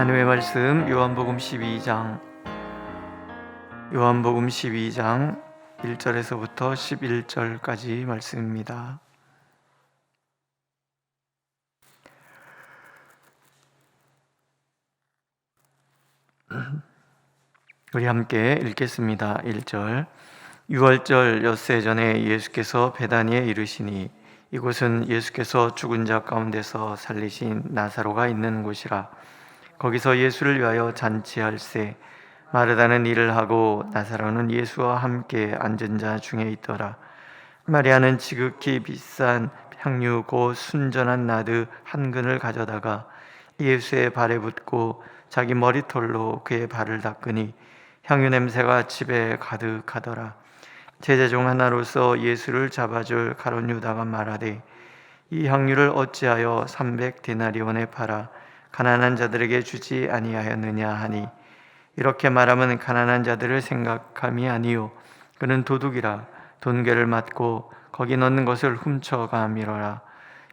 하나님의 말씀 요한복음 12장 1절에서부터 11절까지 말씀입니다. 우리 함께 읽겠습니다. 1절. 유월절 엿새 전에 예수께서 베다니에 이르시니 이곳은 예수께서 죽은 자 가운데서 살리신 나사로가 있는 곳이라. 거기서 예수를 위하여 잔치할세 마르다는 일을 하고 나사로는 예수와 함께 앉은 자 중에 있더라. 마리아는 지극히 비싼 향유 곧 순전한 나드 한 근을 가져다가 예수의 발에 붓고 자기 머리털로 그의 발을 닦으니 향유 냄새가 집에 가득하더라. 제자 중 하나로서 예수를 잡아줄 가룟 유다가 말하되 이 향유를 어찌하여 300데나리온에 팔아 가난한 자들에게 주지 아니하였느냐 하니, 이렇게 말하면 가난한 자들을 생각함이 아니요 그는 도둑이라 돈괴를 맞고 거기 넣는 것을 훔쳐감이로라.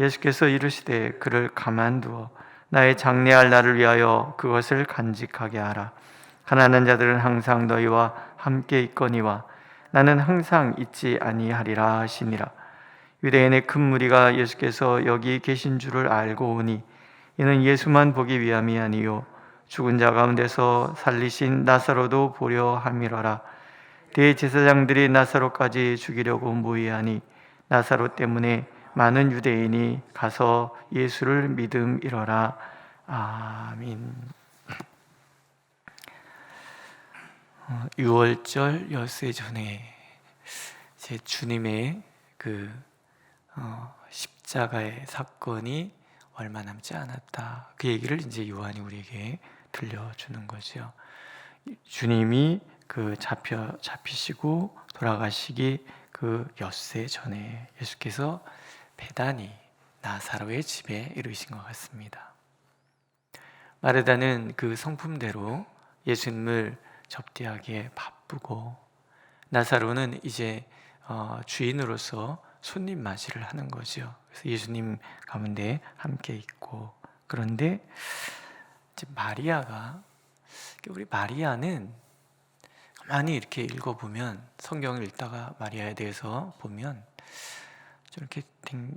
예수께서 이르시되 그를 가만두어 나의 장래할 날을 위하여 그것을 간직하게 하라. 가난한 자들은 항상 너희와 함께 있거니와 나는 항상 있지 아니하리라 하시니라. 유대인의 큰 무리가 예수께서 여기 계신 줄을 알고 오니 이는 예수만 보기 위함이 아니요 죽은 자 가운데서 살리신 나사로도 보려 함이로라. 대제사장들이 나사로까지 죽이려고 모의하니 나사로 때문에 많은 유대인이 가서 예수를 믿음이로라. 아멘. 유월절 엿새 전에 제 주님의 십자가의 사건이 얼마 남지 않았다. 그 얘기를 이제 요한이 우리에게 들려주는 거죠. 주님이 잡히시고 돌아가시기 엿새 전에 예수께서 베다니 나사로의 집에 이르신 것 같습니다. 마르다는 그 성품대로 예수님을 접대하기에 바쁘고, 나사로는 이제 주인으로서 손님 맞이를 하는 거죠. 그래서 예수님 가운데 함께 있고, 그런데 이제 우리 마리아는 많이 이렇게 읽어보면, 성경을 읽다가 마리아에 대해서 보면 좀 이렇게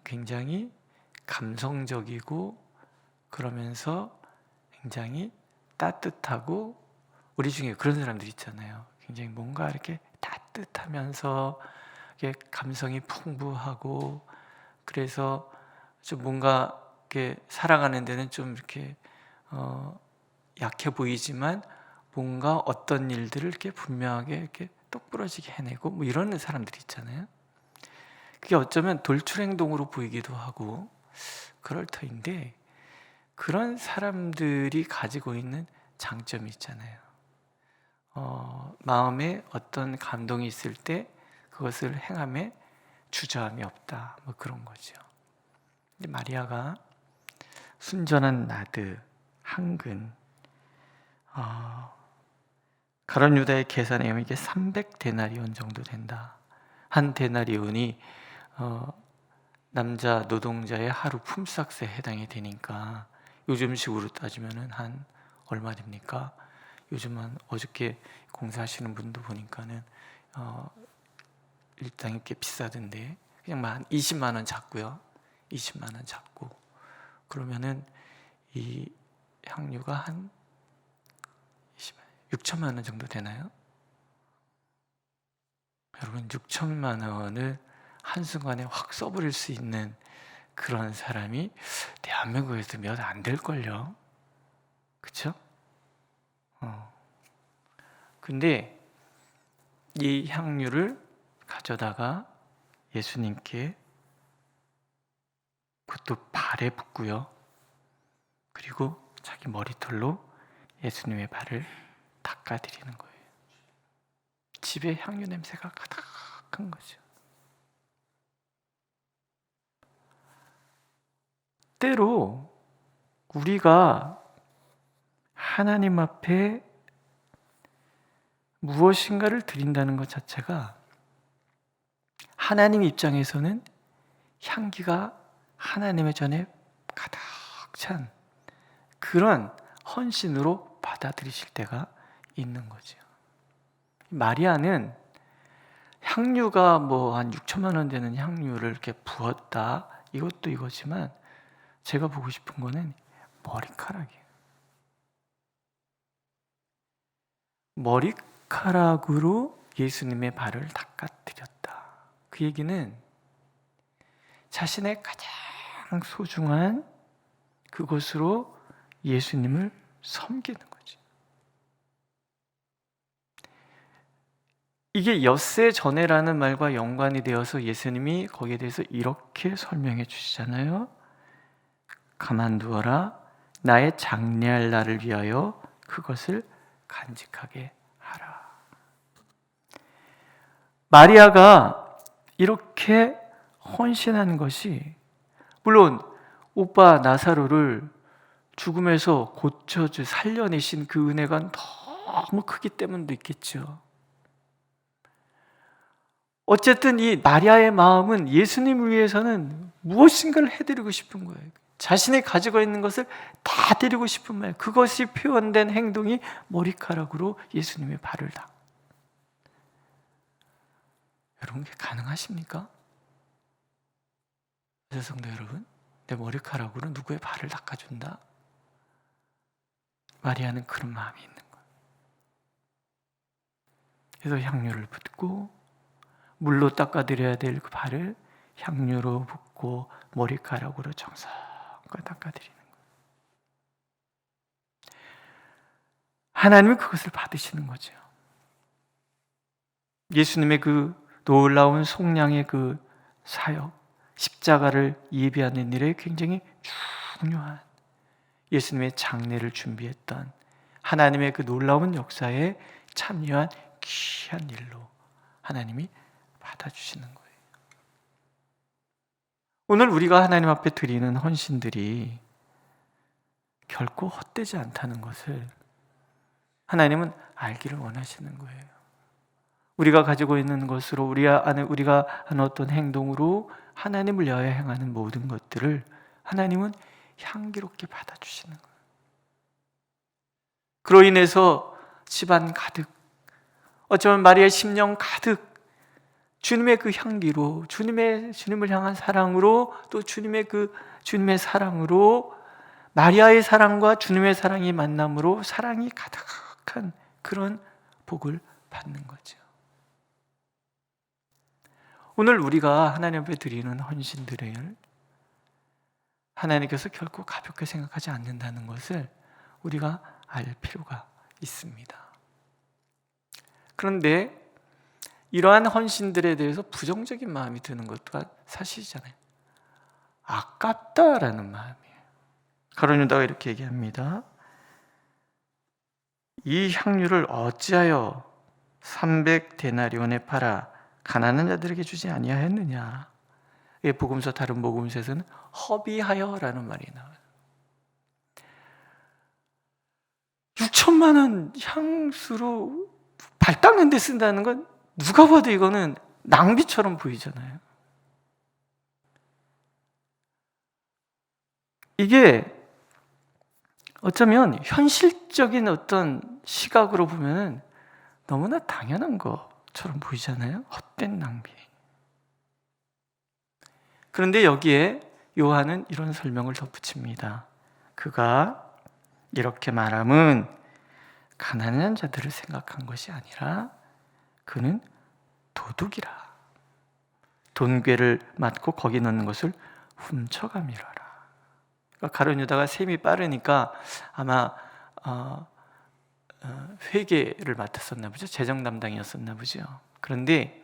굉장히 감성적이고 그러면서 굉장히 따뜻하고, 우리 중에 그런 사람들 있잖아요. 굉장히 뭔가 이렇게 따뜻하면서 이렇게 감성이 풍부하고, 그래서 좀 뭔가 이렇게 살아가는 데는 좀 이렇게 약해 보이지만 뭔가 어떤 일들을 이렇게 분명하게 이렇게 똑부러지게 해내고 뭐 이런 사람들이 있잖아요. 그게 어쩌면 돌출 행동으로 보이기도 하고 그럴 터인데, 그런 사람들이 가지고 있는 장점이 있잖아요. 마음에 어떤 감동이 있을 때 그것을 행함에 주저함이 없다, 뭐 그런 거죠. 근데 마리아가 순전한 나드 한 근, 가룟 유다의 계산에 의하면 이게 300데나리온 정도 된다. 한 데나리온이 남자 노동자의 하루 품삯에 해당이 되니까, 요즘식으로 따지면은 한 얼마 됩니까? 요즘은 어저께 공사하시는 분도 보니까는 일당이 꽤 비싸던데, 그냥 한 20만 원 잡고요. 20만 원 잡고 그러면은 이 향유가 한 6천만 원 정도 되나요? 여러분, 6천만 원을 한순간에 확 써버릴 수 있는 그런 사람이 대한민국에서 몇 안 될걸요. 그쵸? 근데 이 향유를 가져다가 예수님께, 그것도 발에 붓고요, 그리고 자기 머리털로 예수님의 발을 닦아드리는 거예요. 집에 향유 냄새가 가득한 거죠. 때로 우리가 하나님 앞에 무엇인가를 드린다는 것 자체가 하나님 입장에서는 향기가 하나님의 전에 가득 찬 그런 헌신으로 받아들이실 때가 있는 거죠. 마리아는 향유가 뭐 한 6천만 원 되는 향유를 이렇게 부었다, 이것도 이거지만 제가 보고 싶은 거는 머리카락이에요. 머리카락으로 예수님의 발을 닦아드렸다. 그 얘기는 자신의 가장 소중한 그것으로 예수님을 섬기는 거지. 이게 엿새 전에라는 말과 연관이 되어서 예수님이 거기에 대해서 이렇게 설명해 주시잖아요. 가만두어라. 나의 장래할 날을 위하여 그것을 간직하게 하라. 마리아가 이렇게 헌신한 것이, 물론 오빠 나사로를 죽음에서 고쳐주 살려내신 그 은혜가 너무 크기 때문도 있겠죠. 어쨌든 이 마리아의 마음은 예수님을 위해서는 무엇인가를 해드리고 싶은 거예요. 자신이 가지고 있는 것을 다 드리고 싶은 말, 그것이 표현된 행동이 머리카락으로 예수님의 발을 닦. 여러분, 그게 가능하십니까? 그래서 성도 여러분, 내 머리카락으로 누구의 발을 닦아준다? 마리아는 그런 마음이 있는 거예요. 그래서 향유를 붓고 물로 닦아드려야 될 그 발을 향유로 붓고 머리카락으로 정성껏 닦아드리는 거예요. 하나님은 그것을 받으시는 거죠. 예수님의 그 놀라운 속량의 그 사역, 십자가를 예비하는 일에 굉장히 중요한, 예수님의 장례를 준비했던 하나님의 그 놀라운 역사에 참여한 귀한 일로 하나님이 받아주시는 거예요. 오늘 우리가 하나님 앞에 드리는 헌신들이 결코 헛되지 않다는 것을 하나님은 알기를 원하시는 거예요. 우리가 가지고 있는 것으로, 우리가 하는 어떤 행동으로 하나님을 위하여 행하는 모든 것들을 하나님은 향기롭게 받아주시는 거예요. 그로 인해서 집안 가득, 어쩌면 마리아의 심령 가득 주님의 그 향기로, 주님을 향한 사랑으로, 또 주님의 사랑으로, 마리아의 사랑과 주님의 사랑이 만남으로 사랑이 가득한 그런 복을 받는 거죠. 오늘 우리가 하나님 앞에 드리는 헌신들을 하나님께서 결코 가볍게 생각하지 않는다는 것을 우리가 알 필요가 있습니다. 그런데 이러한 헌신들에 대해서 부정적인 마음이 드는 것도 사실이잖아요. 아깝다라는 마음이에요. 가룟 유다가 이렇게 얘기합니다. 이 향유를 어찌하여 300데나리온에 팔아 가난한 자들에게 주지 아니하였느냐. 복음서 다른 복음서에서는 허비하여라는 말이 나와요. 6천만 원 향수로 발 닦는 데 쓴다는 건 누가 봐도 이거는 낭비처럼 보이잖아요. 이게 어쩌면 현실적인 어떤 시각으로 보면 너무나 당연한 것처럼 보이잖아요. 헛된 낭비. 그런데 여기에 요한은 이런 설명을 덧붙입니다. 그가 이렇게 말함은 가난한 자들을 생각한 것이 아니라 그는 도둑이라. 돈괴를 맞고 거기 넣는 것을 훔쳐감이라라. 그러니까 가룟 유다가 셈이 빠르니까 아마 회계를 맡았었나 보죠. 재정 담당이었었나 보죠. 그런데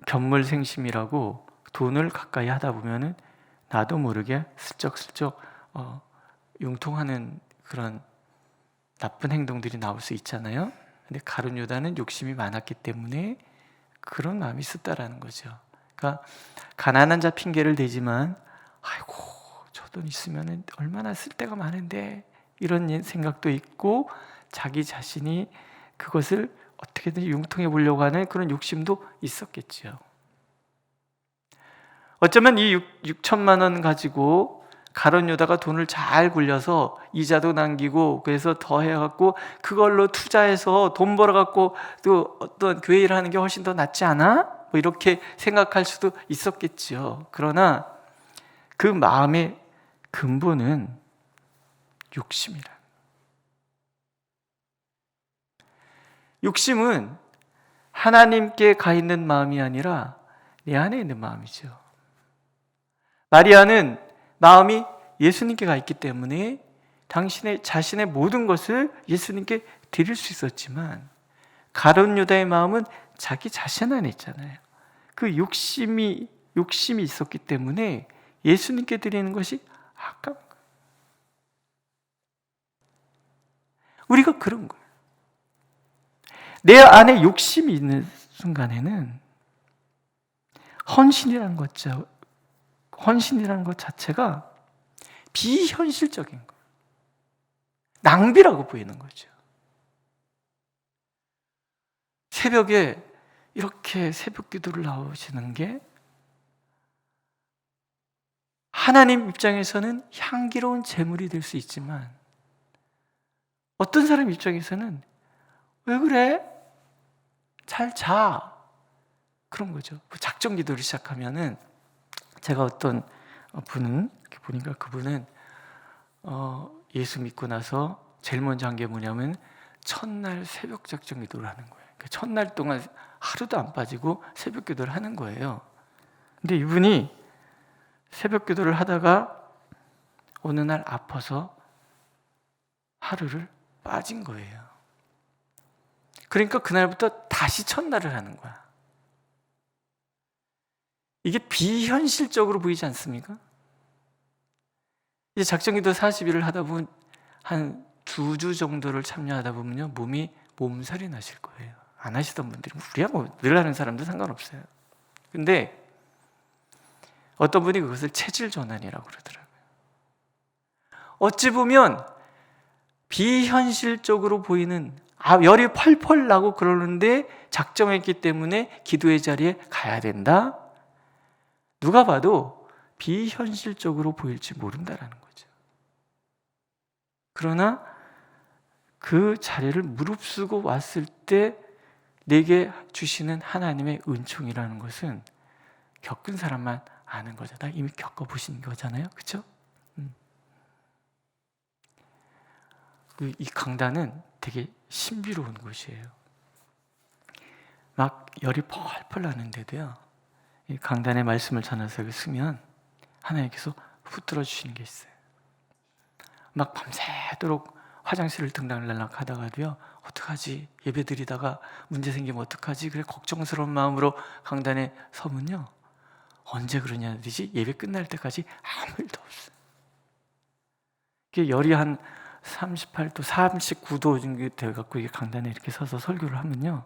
견물생심이라고 돈을 가까이 하다 보면은 나도 모르게 슬쩍슬쩍 융통하는 그런 나쁜 행동들이 나올 수 있잖아요. 근데 가룟 유다는 욕심이 많았기 때문에 그런 마음이 있었다라는 거죠. 그러니까 가난한 자 핑계를 대지만 아이고 저 돈 있으면 얼마나 쓸 데가 많은데 이런 생각도 있고 자기 자신이 그것을 어떻게든 융통해 보려고 하는 그런 욕심도 있었겠죠. 어쩌면 이 6천만 원 가지고 가룟 유다가 돈을 잘 굴려서 이자도 남기고 그래서 더 해갖고 그걸로 투자해서 돈 벌어갖고 또 어떤 교회 일을 하는 게 훨씬 더 낫지 않아? 뭐 이렇게 생각할 수도 있었겠죠. 그러나 그 마음의 근본은 욕심이라. 욕심은 하나님께 가 있는 마음이 아니라 내 안에 있는 마음이죠. 마리아는 마음이 예수님께 가 있기 때문에 당신의 자신의 모든 것을 예수님께 드릴 수 있었지만 가룟 유다의 마음은 자기 자신 안에 있잖아요. 그 욕심이 있었기 때문에 예수님께 드리는 것이 아까운 거예요. 우리가 그런 거예요. 내 안에 욕심이 있는 순간에는 헌신이라는 것 자체가 비현실적인 거예요. 낭비라고 보이는 거죠. 새벽에 이렇게 새벽 기도를 나오시는 게 하나님 입장에서는 향기로운 제물이 될 수 있지만 어떤 사람 입장에서는 왜 그래? 잘 자. 그런 거죠. 작정 기도를 시작하면은 제가 어떤 분은 이렇게 보니까 그분은 예수 믿고 나서 제일 먼저 한 게 뭐냐면 첫날 새벽 작정 기도를 하는 거예요. 그러니까 첫날 동안 하루도 안 빠지고 새벽 기도를 하는 거예요. 근데 이분이 새벽 기도를 하다가 어느 날 아파서 하루를 빠진 거예요. 그러니까 그날부터 다시 첫날을 하는 거야. 이게 비현실적으로 보이지 않습니까? 이제 작정기도 40일을 하다 보면 한 2주 정도를 참여하다 보면요, 몸이 몸살이 나실 거예요. 안 하시던 분들이, 우리야 뭐 늘 하는 사람도 상관없어요. 근데 어떤 분이 그것을 체질 전환이라고 그러더라고요. 어찌 보면 비현실적으로 보이는, 열이 펄펄 나고 그러는데 작정했기 때문에 기도의 자리에 가야 된다? 누가 봐도 비현실적으로 보일지 모른다라는 거죠. 그러나 그 자리를 무릅쓰고 왔을 때 내게 주시는 하나님의 은총이라는 것은 겪은 사람만 아는 거잖아요. 이미 겪어보신 거잖아요. 그렇죠? 이 강단은 되게 신비로운 곳이에요. 막 열이 펄펄 나는데도요, 이 강단의 말씀을 전해서 쓰면 하나님께서 붙들어 주시는 게 있어요. 막 밤새도록 화장실을 등락날락 하다가도요, 어떡하지? 예배 드리다가 문제 생기면 어떡하지? 그래 걱정스러운 마음으로 강단에 서면요, 언제 그러냐 듯이 예배 끝날 때까지 아무 일도 없어요. 이게 열이 한 38도, 39도 정도 돼갖고 이게 강단에 이렇게 서서 설교를 하면요,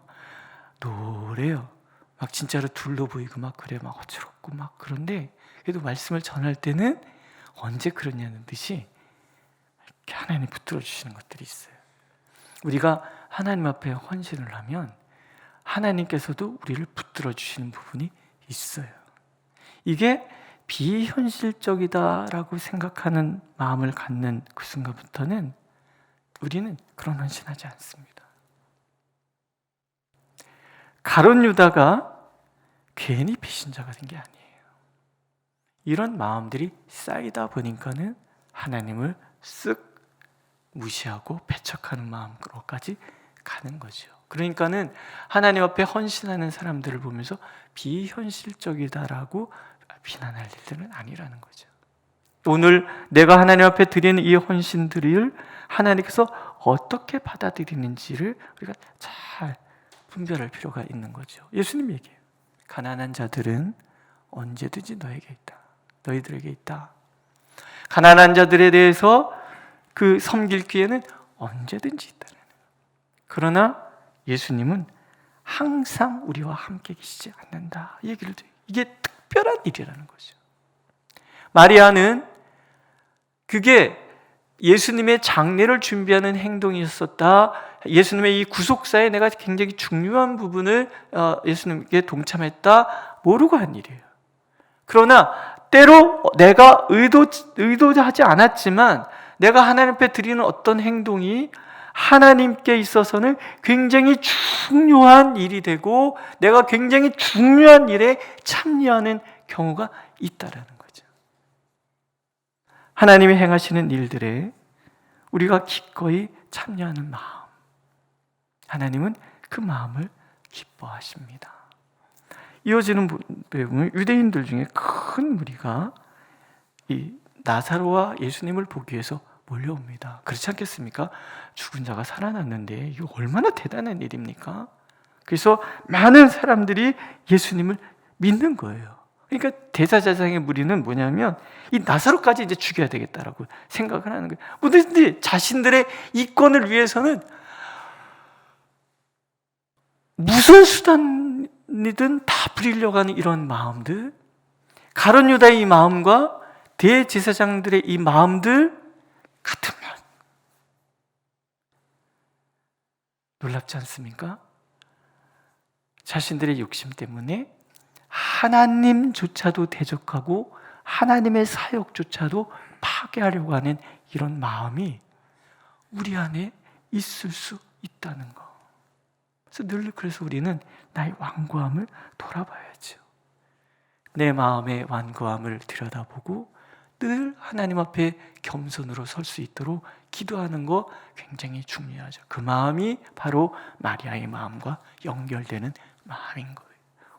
노래요. 막 진짜로 둘러 보이고 막 그래, 막 어지럽고 막. 그런데 그래도 말씀을 전할 때는 언제 그러냐는 듯이 이렇게 하나님이 붙들어 주시는 것들이 있어요. 우리가 하나님 앞에 헌신을 하면 하나님께서도 우리를 붙들어 주시는 부분이 있어요. 이게 비현실적이다라고 생각하는 마음을 갖는 그 순간부터는 우리는 그런 헌신하지 않습니다. 가룟 유다가 괜히 배신자가 된 게 아니에요. 이런 마음들이 쌓이다 보니까는 하나님을 쓱 무시하고 배척하는 마음으로까지 가는 거죠. 그러니까는 하나님 앞에 헌신하는 사람들을 보면서 비현실적이다라고 비난할 일들은 아니라는 거죠. 오늘 내가 하나님 앞에 드리는 이 헌신들을 하나님께서 어떻게 받아들이는지를 우리가 잘 분별할 필요가 있는 거죠. 예수님 얘기해요. 가난한 자들은 언제든지 너희들에게 있다. 가난한 자들에 대해서 그 섬길 기회는 언제든지 있다는 거예요. 그러나 예수님은 항상 우리와 함께 계시지 않는다, 이 얘기를 드려요. 이게 특별한 일이라는 거죠. 마리아는 그게 예수님의 장례를 준비하는 행동이었었다. 예수님의 이 구속사에 내가 굉장히 중요한 부분을 예수님께 동참했다 모르고 한 일이에요. 그러나 때로 내가 의도하지 않았지만 내가 하나님 앞에 드리는 어떤 행동이 하나님께 있어서는 굉장히 중요한 일이 되고 내가 굉장히 중요한 일에 참여하는 경우가 있다라는 거죠. 하나님이 행하시는 일들에 우리가 기꺼이 참여하는 마음, 하나님은 그 마음을 기뻐하십니다. 이어지는 부분은 유대인들 중에 큰 무리가 이 나사로와 예수님을 보기 위해서 몰려옵니다. 그렇지 않겠습니까? 죽은 자가 살아났는데 이거 얼마나 대단한 일입니까? 그래서 많은 사람들이 예수님을 믿는 거예요. 그러니까 대사자장의 무리는 뭐냐면 이 나사로까지 이제 죽여야 되겠다라고 생각을 하는 거예요. 뭐든지 자신들의 이권을 위해서는 무슨 수단이든 다 부리려고 하는 이런 마음들, 가룟 유다의 이 마음과 대제사장들의 이 마음들 같으면 놀랍지 않습니까? 자신들의 욕심 때문에 하나님조차도 대적하고 하나님의 사역조차도 파괴하려고 하는 이런 마음이 우리 안에 있을 수 있다는 거. 그래서 우리는 나의 완고함을 돌아봐야죠. 내 마음의 완고함을 들여다보고 늘 하나님 앞에 겸손으로 설 수 있도록 기도하는 거 굉장히 중요하죠. 그 마음이 바로 마리아의 마음과 연결되는 마음인 거예요.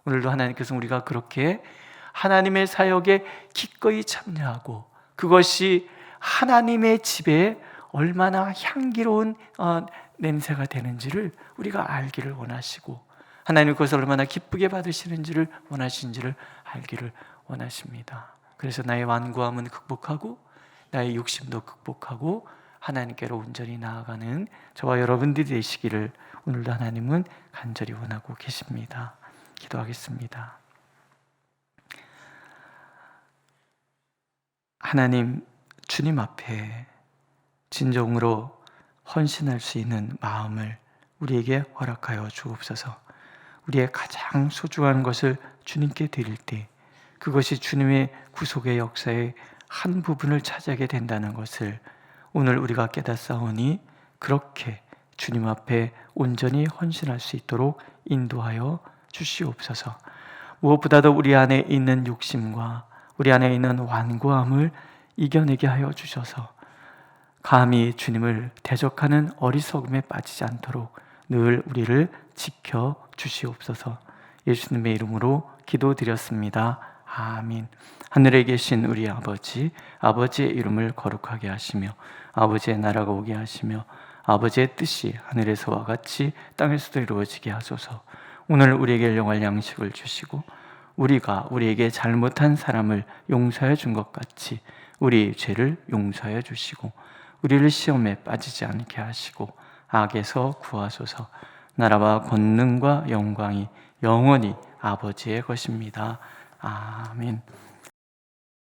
오늘도 하나님께서 우리가 그렇게 하나님의 사역에 기꺼이 참여하고 그것이 하나님의 집에 얼마나 향기로운 냄새가 되는지를 우리가 알기를 원하시고 하나님 그것을 얼마나 기쁘게 받으시는지를 원하시는지를 알기를 원하십니다. 그래서 나의 완고함은 극복하고 나의 욕심도 극복하고 하나님께로 온전히 나아가는 저와 여러분들이 되시기를 오늘도 하나님은 간절히 원하고 계십니다. 기도하겠습니다. 하나님, 주님 앞에 진정으로 헌신할 수 있는 마음을 우리에게 허락하여 주옵소서. 우리의 가장 소중한 것을 주님께 드릴 때 그것이 주님의 구속의 역사의 한 부분을 차지하게 된다는 것을 오늘 우리가 깨닫사오니 그렇게 주님 앞에 온전히 헌신할 수 있도록 인도하여 주시옵소서. 무엇보다도 우리 안에 있는 욕심과 우리 안에 있는 완고함을 이겨내게 하여 주셔서 감히 주님을 대적하는 어리석음에 빠지지 않도록 늘 우리를 지켜 주시옵소서. 예수님의 이름으로 기도드렸습니다. 아멘. 하늘에 계신 우리 아버지, 아버지의 이름을 거룩하게 하시며 아버지의 나라가 오게 하시며 아버지의 뜻이 하늘에서와 같이 땅에서도 이루어지게 하소서. 오늘 우리에게 일용할 양식을 주시고 우리가 우리에게 잘못한 사람을 용서해 준 것 같이 우리 죄를 용서해 주시고 우리를 시험에 빠지지 않게 하시고 악에서 구하소서. 나라와 권능과 영광이 영원히 아버지의 것입니다. 아멘.